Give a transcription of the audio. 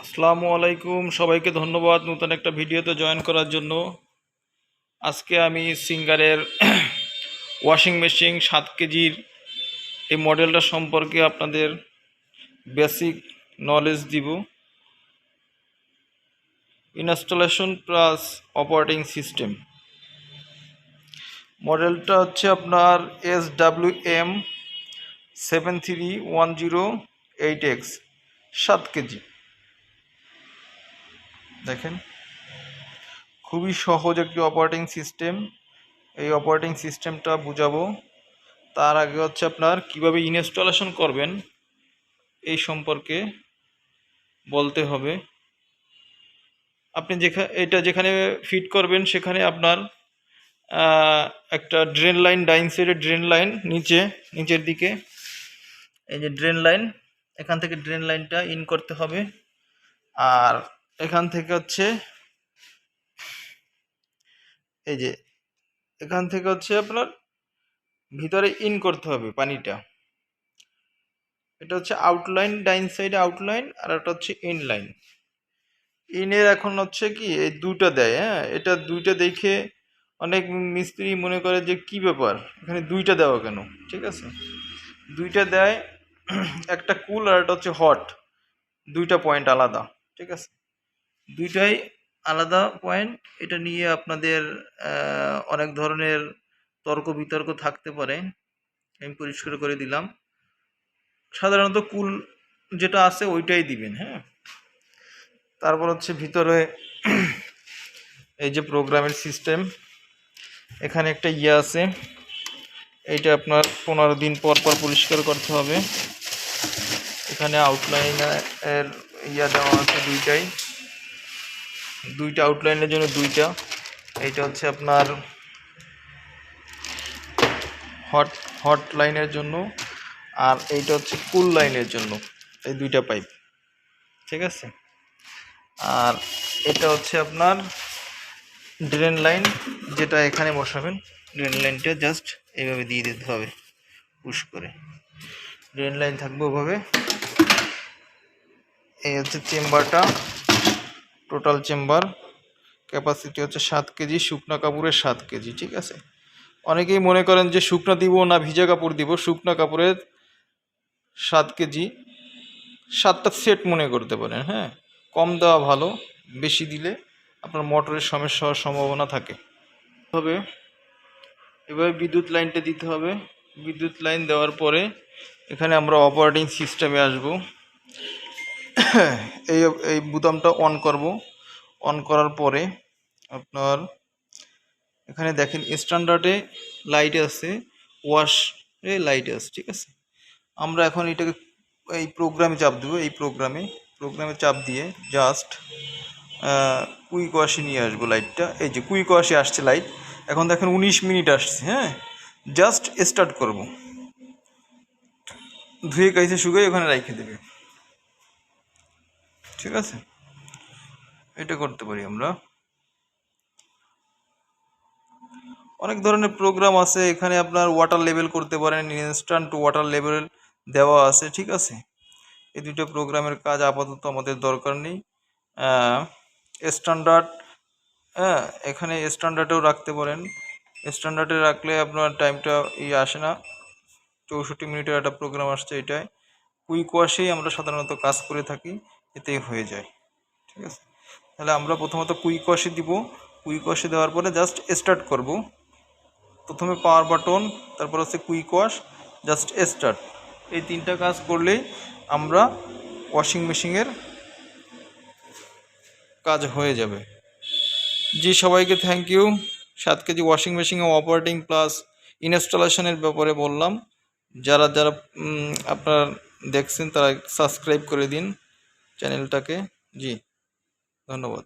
আসসালামু আলাইকুম, সবাইকে ধন্যবাদ নতুন একটা ভিডিওতে জয়েন করার জন্য। আজকে আমি সিঙ্গারের ওয়াশিং মেশিন 7 কেজির এই মডেলটা সম্পর্কে আপনাদের বেসিক নলেজ দিব। Installation plus operating system. মডেলটা হচ্ছে আপনার SWM73108X 7 কেজি। দেখেন, খুবই সহজ একটি অপারেটিং সিস্টেম। এই অপারেটিং সিস্টেমটা বুঝাবো। তার আগে হচ্ছে আপনার কিভাবে ইনস্টলেশন করবেন এই সম্পর্কে বলতে হবে। আপনি যেখানে ফিট করবেন সেখানে আপনার একটা ড্রেন লাইন, ডাইন সাইডে ড্রেন লাইন, নিচের দিকে এই যে ড্রেন লাইন, এখান থেকে ড্রেন লাইনটা ইন করতে হবে। আর এখান থেকে হচ্ছে এই যে এখান থেকে হচ্ছে আপনার ভিতরে ইন করতে হবে পানিটা। এটা হচ্ছে আউটলাইন, ডাইন সাইডে আউটলাইন, আর এটা হচ্ছে ইনলাইন। ইনের এখন হচ্ছে কি এই দুটা দেয়, হ্যাঁ, এটা দুইটা দেখে অনেক মিস্ত্রি মনে করে যে কি ব্যাপার, এখানে দুইটা দেওয়া কেন। ঠিক আছে, দুইটা দেয়, একটা কুল আর একটা হচ্ছে হট, দুইটা পয়েন্ট আলাদা। ঠিক আছে, দুইটাই আলাদা পয়েন্ট। এটা নিয়ে আপনাদের অনেক ধরনের তর্ক বিতর্ক থাকতে পারে, আমি পরিষ্কার করে দিলাম। সাধারণত কুল যেটা আছে ওইটাই দিবেন। হ্যাঁ, তারপর হচ্ছে ভিতরে এই যে প্রোগ্রামের সিস্টেম, এখানে একটা আছে, এইটা আপনার 15 দিন পর পর পরিষ্কার করতে হবে। এখানে আউটলাইনের দেওয়া আছে দুইটা আউটলাইনের জন্য দুইটা। এইটা হচ্ছে আপনার হট লাইনের জন্য, আর এইটা হচ্ছে কুল লাইনের জন্য, এই দুইটা পাইপ। ঠিক আছে, আর এটা হচ্ছে আপনার ড্রেন লাইন, যেটা এখানে বসাবেন। ড্রেন লাইনটা জাস্ট এইভাবে দিয়ে দিতে হবে, পুশ করে ড্রেন লাইন থাকবে ওভাবে। এই হচ্ছে চেম্বারটা, টোটাল চেম্বার ক্যাপাসিটি হচ্ছে 7 কেজি, শুকনা কাপড়ের 7 কেজি। ঠিক আছে, অনেকেই মনে করেন যে শুকনা দিব না ভিজা কাপড় দিব। শুকনা কাপড়ের 7 কেজি, 7টা সেট মনে করতে পারেন। হ্যাঁ, কম দেওয়া ভালো, বেশি দিলে আপনার মোটরের সমস্যা হওয়ার সম্ভাবনা থাকে। তবে এভাবে বিদ্যুৎ লাইনটা দিতে হবে। বিদ্যুৎ লাইন দেওয়ার পরে এখানে আমরা অপারেটিং সিস্টেমে আসব। এই বোতামটা অন করব। অন করার পরে আপনার এখানে দেখেন স্ট্যান্ডার্ডে লাইট আছে, ওয়াশে লাইট আছে। ঠিক আছে, আমরা এখন এটাকে এই প্রোগ্রামে চাপ দেবো। এই প্রোগ্রামে চাপ দিয়ে জাস্ট কুইক ওয়াশে নিয়ে আসবো লাইটটা। এই যে কুইক ওয়াশে আসছে লাইট, এখন দেখেন 19 মিনিট আসছে। হ্যাঁ, জাস্ট স্টার্ট করব, ধুয়ে কাইছে শুকিয়ে ওখানে রেখে দেবে। ঠিক আছে, এটা করতে পারি আমরা। অনেক ধরনের প্রোগ্রাম আছে এখানে, আপনার ওয়াটার লেভেল করতে পারেন, ইনস্ট্যান্ট ওয়াটার লেভেল দেওয়া আছে। ঠিক আছে, এই দুটো প্রোগ্রামের কাজ আপাতত আমাদের দরকার নেই। স্ট্যান্ডার্ড, হ্যাঁ, এখানে স্ট্যান্ডার্ডেও রাখতে পারেন। স্ট্যান্ডার্ডে রাখলে আপনার টাইমটা আসে না। 64 মিনিটের একটা প্রোগ্রাম আসছে এটাই। কুইক ওয়াশেই আমরা সাধারণত কাজ করে থাকি, এতেই হয়ে যায়। ঠিক আছে, তাহলে আমরা প্রথমত কুইক ওয়াশে দিব। কুইক ওয়াশে দেওয়ার পরে জাস্ট স্টার্ট করব। প্রথমে পাওয়ার বাটন, তারপর হচ্ছে কুইক ওয়াশ, জাস্ট স্টার্ট। এই তিনটা কাজ করলেই আমরা ওয়াশিং মেশিনের কাজ হয়ে যাবে। জি, সবাইকে thank you. 7 KG washing machine ও অপারেটিং প্লাস ইনস্টলেশনের ব্যাপারে বললাম। যারা যারা আপনার দেখছেন তারা সাবস্ক্রাইব করে দিন চ্যানেলটাকে। জি, ধন্যবাদ।